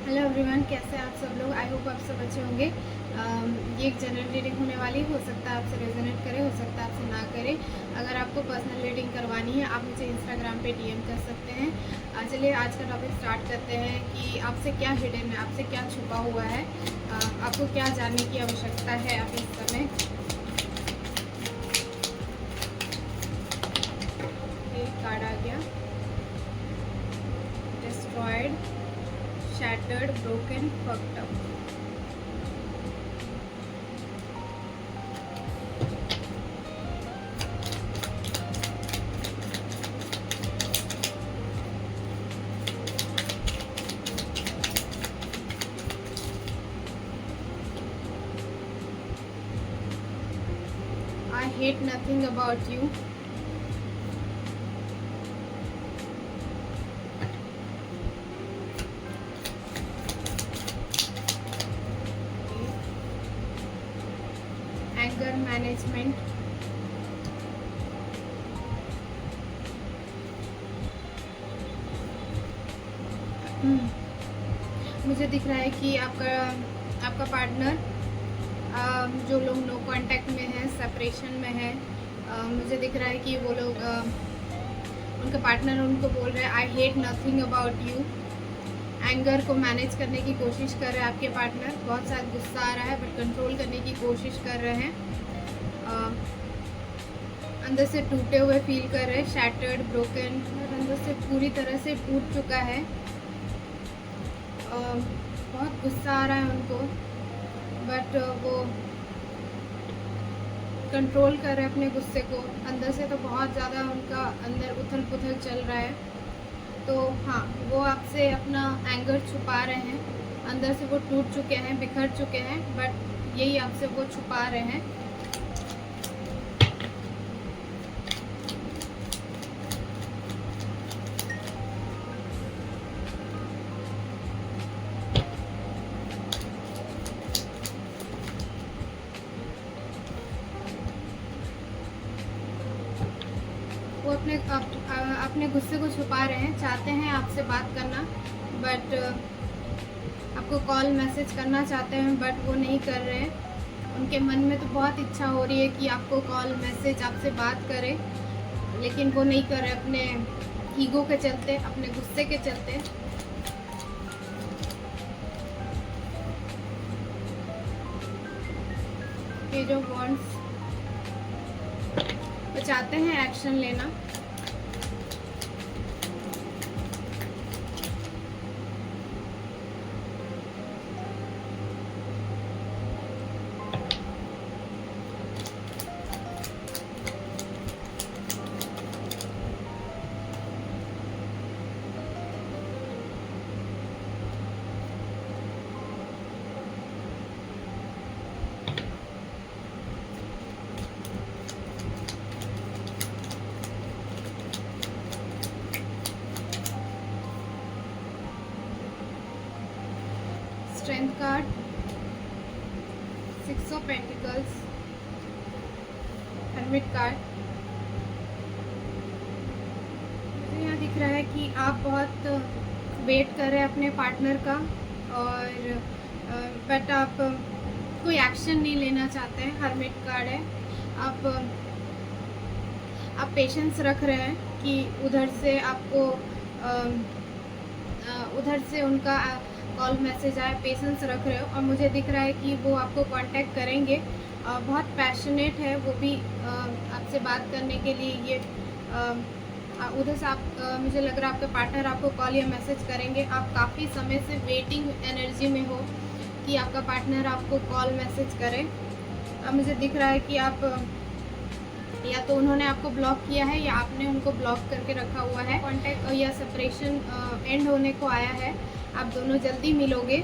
Hello everyone, कैसे हैं आप सब लोग। आई होप आप सब अच्छे होंगे। ये एक जनरल रीडिंग होने वाली, हो सकता है आपसे रेजोनेट करे, हो सकता है आपसे ना करे। अगर आपको पर्सनल रीडिंग करवानी है आप मुझे इंस्टाग्राम पे डीएम कर सकते हैं। चलिए आज का टॉपिक स्टार्ट करते हैं कि आपसे क्या हिडन है, आपसे क्या छुपा हुआ है, आपको क्या जानने की आवश्यकता है अभी इस समय। एक कार्ड आ गया, destroyed, shattered, broken, fucked up. I hate nothing about you. Anger management. मुझे दिख रहा है कि आपका पार्टनर, जो लोग नो कांटेक्ट में है, सेपरेशन में है, मुझे दिख रहा है कि वो लोग, उनका पार्टनर उनको बोल रहे हैं I hate nothing about you. Anger को मैनेज करने की कोशिश कर रहे हैं आपके पार्टनर। बहुत सारा गुस्सा आ रहा है बट कंट्रोल करने की कोशिश कर रहे हैं। अंदर से टूटे हुए फील कर रहे हैं, शैटर्ड, ब्रोकन, और अंदर से पूरी तरह से टूट चुका है। बहुत गुस्सा आ रहा है उनको बट वो कंट्रोल कर रहे हैं अपने गुस्से को। अंदर से तो बहुत ज़्यादा उनका अंदर उथल पुथल चल रहा है। तो हाँ, वो आपसे अपना एंगर छुपा रहे हैं। अंदर से वो टूट चुके हैं, बिखर चुके हैं, बट यही आपसे वो छुपा रहे हैं। वो अपने गुस्से को छुपा रहे हैं, चाहते हैं आपसे बात करना बट आपको कॉल मैसेज करना चाहते हैं बट वो नहीं कर रहे हैं। उनके मन में तो बहुत इच्छा हो रही है कि आपको कॉल मैसेज, आपसे बात करें, लेकिन वो नहीं कर रहे अपने ईगो के चलते, अपने गुस्से के चलते। पेज ऑफ वॉन्ड्स, वो चाहते हैं एक्शन लेना। Strength card, 6 of pentacles, hermit card. मुझे यहाँ दिख रहा है कि आप बहुत वेट कर रहे हैं अपने पार्टनर का, और बट आप कोई एक्शन नहीं लेना चाहते हैं। हर्मिट कार्ड है। आप पेशेंस रख रहे हैं कि उधर से आपको उधर से उनका कॉल मैसेज आए, पेशेंस रख रहे हो। और मुझे दिख रहा है कि वो आपको कांटेक्ट करेंगे। बहुत पैशनेट है वो भी आपसे बात करने के लिए। ये उधर से आप, मुझे लग रहा है आपके पार्टनर आपको कॉल या मैसेज करेंगे। आप काफ़ी समय से वेटिंग एनर्जी में हो कि आपका पार्टनर आपको कॉल मैसेज करे। मुझे दिख रहा है कि आप, या तो उन्होंने आपको ब्लॉक किया है या आपने उनको ब्लॉक करके रखा हुआ है। कॉन्टैक्ट या सेपरेशन एंड होने को आया है। आप दोनों जल्दी मिलोगे।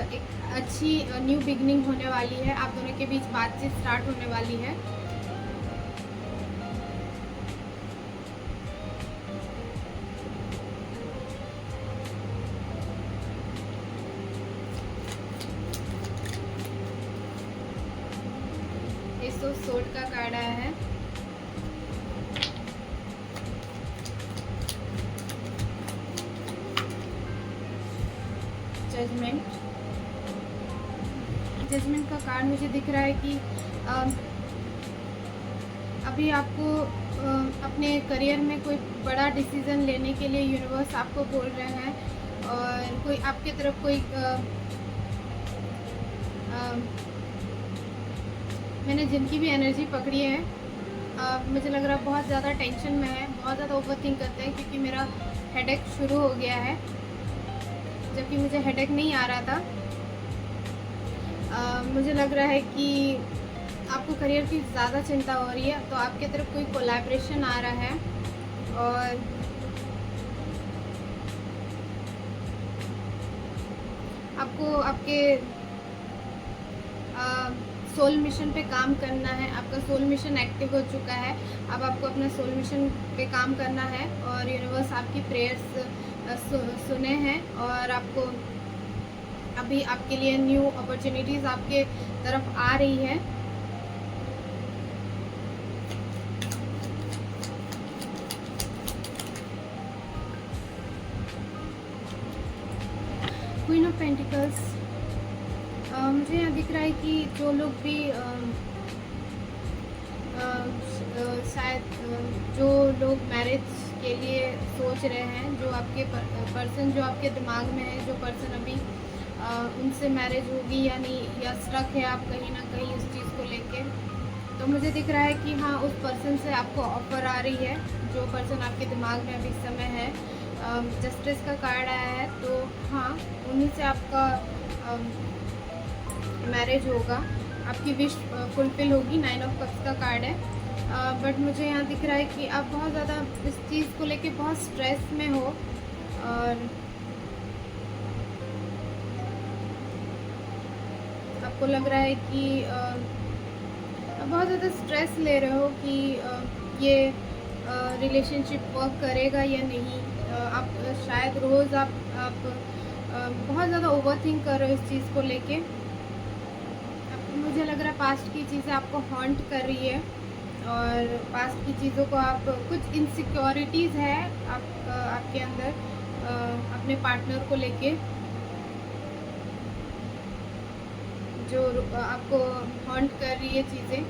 एक अच्छी न्यू बिगनिंग होने वाली है। आप दोनों के बीच बातचीत स्टार्ट होने वाली है। एस ऑफ सोर्ड का कार्ड आया है। जजमेंट। जजमेंट का कार्ड मुझे दिख रहा है कि अभी आपको अपने करियर में कोई बड़ा डिसीज़न लेने के लिए यूनिवर्स आपको बोल रहे हैं, और कोई आपके तरफ कोई मैंने जिनकी भी एनर्जी पकड़ी है, मुझे लग रहा है बहुत ज़्यादा टेंशन में है, बहुत ज़्यादा ओवरथिंक करते हैं, क्योंकि मेरा हेडेक शुरू हो गया है, जबकि मुझे हेडेक नहीं आ रहा था। मुझे लग रहा है कि आपको करियर की ज़्यादा चिंता हो रही है, तो आपके तरफ कोई कोलैबोरेशन आ रहा है, और आपको आपके सोल मिशन पे काम करना है। आपका सोल मिशन एक्टिव हो चुका है, अब आपको अपना सोल मिशन पे काम करना है, और यूनिवर्स आपकी प्रेयर्स सुने हैं, और आपको अभी आपके लिए न्यू अपॉर्चुनिटीज़ आपके तरफ आ रही है। क्वीन ऑफ पेंटिकल्स, मुझे यहाँ दिख रहा है कि जो लोग भी शायद जो लोग मैरिज के लिए सोच रहे हैं, जो आपके पर्सन जो आपके दिमाग में है, जो पर्सन अभी उनसे मैरिज होगी या नहीं, या स्ट्रक है आप कहीं ना कहीं उस चीज़ को लेके, तो मुझे दिख रहा है कि हाँ, उस पर्सन से आपको ऑफ़र आ रही है, जो पर्सन आपके दिमाग में अभी समय है। जस्टिस का कार्ड आया है, तो हाँ, उन्हीं से आपका मैरिज होगा, आपकी विश फुलफिल होगी। 9 ऑफ कप्स का कार्ड है, बट मुझे यहाँ दिख रहा है कि आप बहुत ज़्यादा इस चीज़ को लेके बहुत स्ट्रेस में हो, और आपको लग रहा है कि आप बहुत ज़्यादा स्ट्रेस ले रहे हो कि ये रिलेशनशिप वर्क करेगा या नहीं। आप शायद रोज़ आप बहुत ज़्यादा ओवरथिंक कर रहे हो इस चीज़ को लेके। मुझे लग रहा है पास्ट की चीज़ें आपको हॉन्ट कर रही है, और पास्ट की चीज़ों को आप कुछ इनसिक्योरिटीज़ है आपके अंदर अपने पार्टनर को लेके, जो आपको हॉन्ट कर रही है चीज़ें।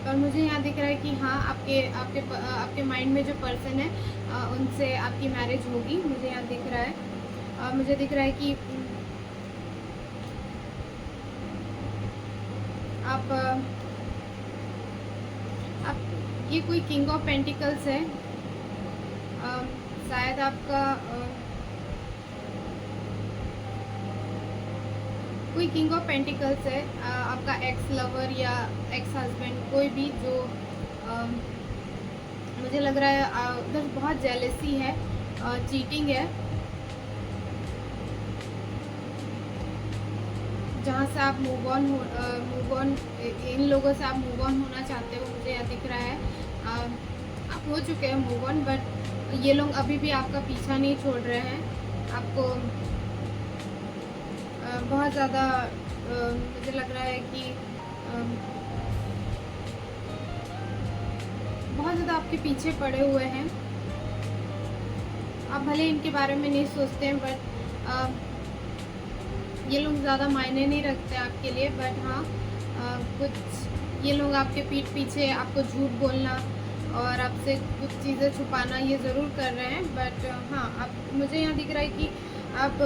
पर मुझे यहाँ दिख रहा है कि हाँ, आपके माइंड में जो पर्सन है उनसे आपकी मैरिज होगी, मुझे यहाँ दिख रहा है। मुझे दिख रहा है कि आप ये कोई किंग ऑफ पेंटिकल्स है, शायद आपका कोई किंग ऑफ पेंटिकल्स है, आपका एक्स लवर या एक्स हस्बैंड, कोई भी जो मुझे लग रहा है उधर बहुत जेलसी है, चीटिंग है, जहाँ से आप मूव ऑन इन लोगों से आप मूव ऑन होना चाहते हो। मुझे यह दिख रहा है आप हो चुके हैं मूव ऑन, बट ये लोग अभी भी आपका पीछा नहीं छोड़ रहे हैं। आपको बहुत ज़्यादा मुझे लग रहा है कि बहुत ज़्यादा आपके पीछे पड़े हुए हैं। आप भले इनके बारे में नहीं सोचते हैं, बट ये लोग ज़्यादा मायने नहीं रखते आपके लिए, बट हाँ, कुछ ये लोग आपके पीठ पीछे आपको झूठ बोलना और आपसे कुछ चीज़ें छुपाना ये ज़रूर कर रहे हैं। बट हाँ, आप मुझे यहाँ दिख रहा है कि आप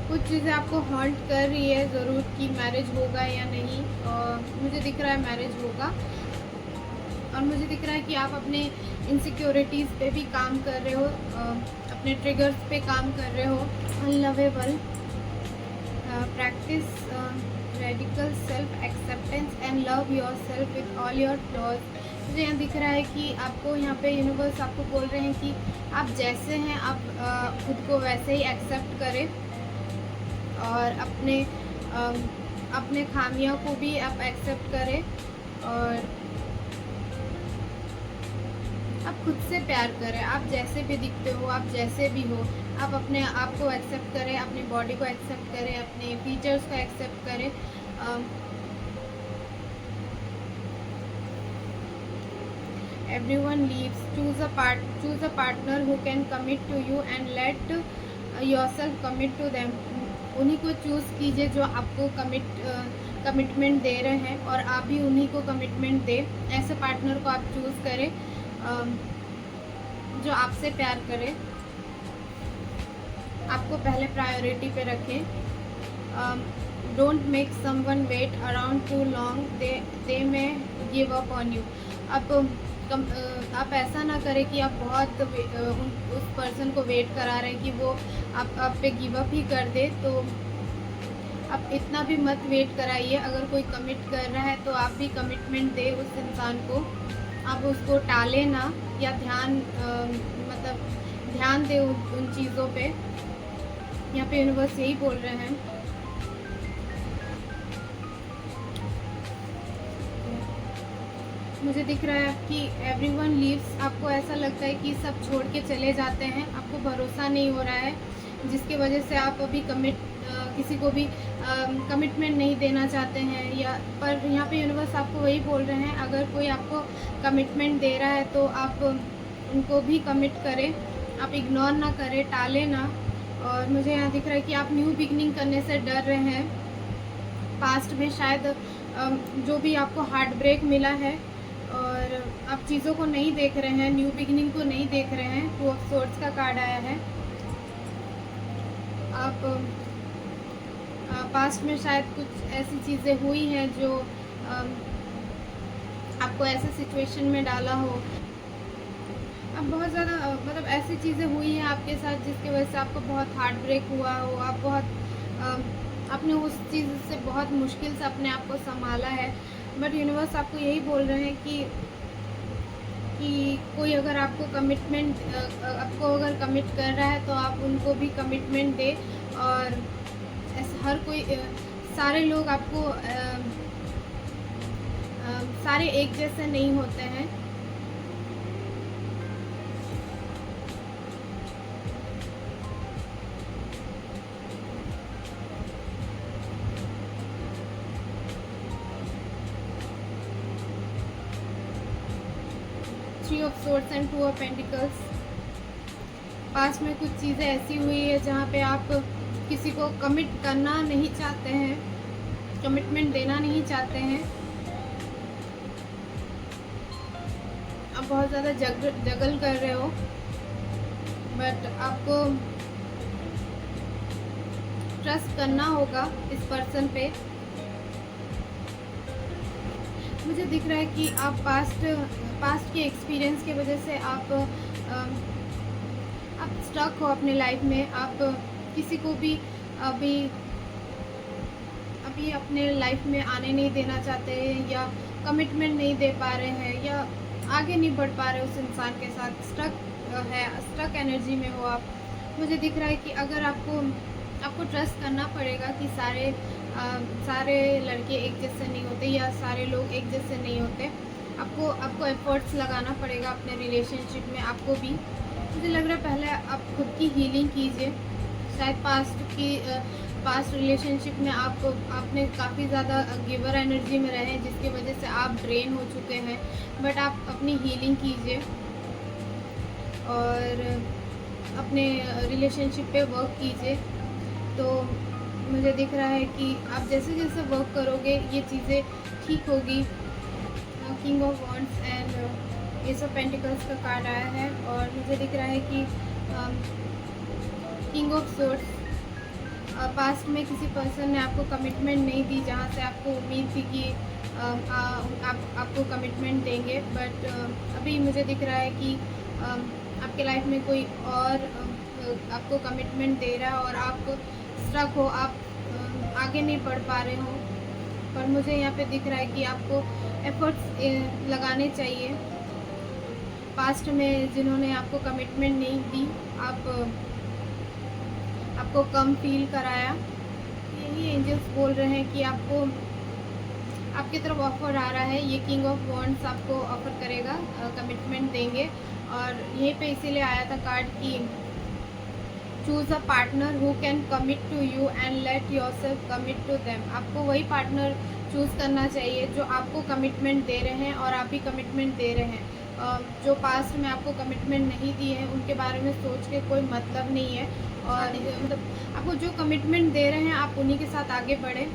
कुछ चीज़ें आपको हॉन्ट कर रही है ज़रूर कि मैरिज होगा या नहीं, और मुझे दिख रहा है मैरिज होगा। और मुझे दिख रहा है कि आप अपने इनसिक्योरिटीज़ पे भी काम कर रहे हो, अपने ट्रिगर्स पे काम कर रहे हो। Unlovable, practise radical self acceptance and love yourself with all your flaws. मुझे यहाँ दिख रहा है कि आपको यहाँ पे यूनिवर्स आपको बोल रहे हैं कि आप जैसे हैं आप खुद को वैसे ही एक्सेप्ट करें, और अपने खामियों को भी आप एक्सेप्ट करें, और आप खुद से प्यार करें। आप जैसे भी दिखते हो, आप जैसे भी हो, आप अपने आप को एक्सेप्ट करें, अपनी बॉडी को एक्सेप्ट करें, अपने फीचर्स को एक्सेप्ट करें। everyone leaves, choose a partner who can commit to you and let yourself commit to them. उन्हीं को चूज़ कीजिए जो आपको कमिटमेंट दे रहे हैं, और आप भी उन्हीं को कमिटमेंट दें। ऐसे पार्टनर को आप चूज़ करें जो आपसे प्यार करे, आपको पहले प्रायोरिटी पे रखें। Don't make someone wait around too long, they may give up on you. आप ऐसा ना करें कि आप बहुत उस पर्सन को वेट करा रहे हैं कि वो आप पे गिव अप ही कर दे। तो आप इतना भी मत वेट कराइए। अगर कोई कमिट कर रहा है तो आप भी कमिटमेंट दे उस इंसान को, आप उसको टालें ना, या ध्यान दे उन चीज़ों पे। यहाँ पे यूनिवर्स यही बोल रहे हैं। मुझे दिख रहा है कि एवरीवन लीव्स। आपको ऐसा लगता है कि सब छोड़ के चले जाते हैं, आपको भरोसा नहीं हो रहा है, जिसकी वजह से आप अभी किसी को भी कमिटमेंट नहीं देना चाहते हैं। या पर यहाँ पे यूनिवर्स आपको वही बोल रहे हैं, अगर कोई आपको कमिटमेंट दे रहा है तो आप उनको भी कमिट करें, आप इग्नोर ना करें, टालें ना। और मुझे यहाँ दिख रहा है कि आप न्यू बिगनिंग करने से डर रहे हैं। पास्ट में शायद जो भी आपको हार्ट ब्रेक मिला है और आप चीज़ों को नहीं देख रहे हैं, न्यू बिगनिंग को नहीं देख रहे हैं। 2 ऑफ सोर्ड्स का कार्ड आया है। आप पास्ट में शायद कुछ ऐसी चीज़ें हुई हैं जो आपको ऐसे सिचुएशन में डाला हो। अब बहुत ज़्यादा ऐसी चीज़ें हुई हैं आपके साथ जिसकी वजह से आपको बहुत हार्ट ब्रेक हुआ हो, आप आपने उस चीज़ से बहुत मुश्किल से अपने आप को संभाला है। बट यूनिवर्स आपको यही बोल रहे हैं कि कोई अगर आपको अगर कमिट कर रहा है तो आप उनको भी कमिटमेंट दे। और ऐसा हर कोई सारे लोग आपको सारे एक जैसे नहीं होते हैं। Three of swords and 2 of pentacles. Past में कुछ चीज़ें ऐसी हुई है जहाँ पे आप किसी को कमिट करना नहीं चाहते हैं, कमिटमेंट देना नहीं चाहते हैं। आप बहुत ज़्यादा जगल कर रहे हो, बट आपको ट्रस्ट करना होगा इस पर्सन पे। मुझे दिख रहा है कि आप पास्ट के एक्सपीरियंस की वजह से आप स्टक हो अपने लाइफ में। आप किसी को भी अभी अपने लाइफ में आने नहीं देना चाहते हैं, या कमिटमेंट नहीं दे पा रहे हैं, या आगे नहीं बढ़ पा रहे उस इंसान के साथ। स्टक एनर्जी में हो आप। मुझे दिख रहा है कि अगर आपको ट्रस्ट करना पड़ेगा कि सारे लड़के एक जैसे नहीं होते, या सारे लोग एक जैसे नहीं होते। आपको एफर्ट्स लगाना पड़ेगा अपने रिलेशनशिप में। आपको भी मुझे लग रहा है पहले आप खुद की हीलिंग कीजिए। शायद पास्ट रिलेशनशिप में आपने काफ़ी ज़्यादा गिवर एनर्जी में रहे, जिसकी वजह से आप ड्रेन हो चुके हैं। बट आप अपनी हीलिंग कीजिए और अपने रिलेशनशिप पे वर्क कीजिए। तो मुझे दिख रहा है कि आप जैसे जैसे वर्क करोगे ये चीज़ें ठीक होगी। King of wands and S of pentacles का कार्ड आया है। और मुझे दिख रहा है कि किंग ऑफ सोर्ड्स, पास्ट में किसी पर्सन ने आपको कमिटमेंट नहीं दी, जहाँ से आपको उम्मीद थी कि आपको कमिटमेंट देंगे। बट अभी मुझे दिख रहा है कि आपके लाइफ में कोई और आपको कमिटमेंट दे रहा है और आप स्ट्रक हो, आप आगे नहीं बढ़ पा रहे हो। पर मुझे यहाँ पे दिख रहा है कि आपको एफर्ट्स लगाने चाहिए। पास्ट में जिन्होंने आपको कमिटमेंट नहीं दी, आपको कम फील कराया, यही एंजल्स बोल रहे हैं कि आपकी तरफ ऑफर आ रहा है। ये किंग ऑफ वॉन्ड्स आपको ऑफर करेगा, कमिटमेंट देंगे। और यहीं पे इसीलिए आया था कार्ड की choose a partner who can commit to you and let yourself commit to them. आपको वही पार्टनर चूज़ करना चाहिए जो आपको कमिटमेंट दे रहे हैं और आप भी कमिटमेंट दे रहे हैं। जो पास्ट में आपको कमिटमेंट नहीं दिए हैं उनके बारे में सोच के कोई मतलब नहीं है। और मतलब आपको जो कमिटमेंट दे रहे हैं आप उन्हीं के साथ आगे बढ़ें।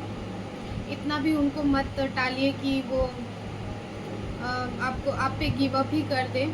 इतना भी उनको मत टालिए कि वो आपको आप पे गिव अप ही कर दें।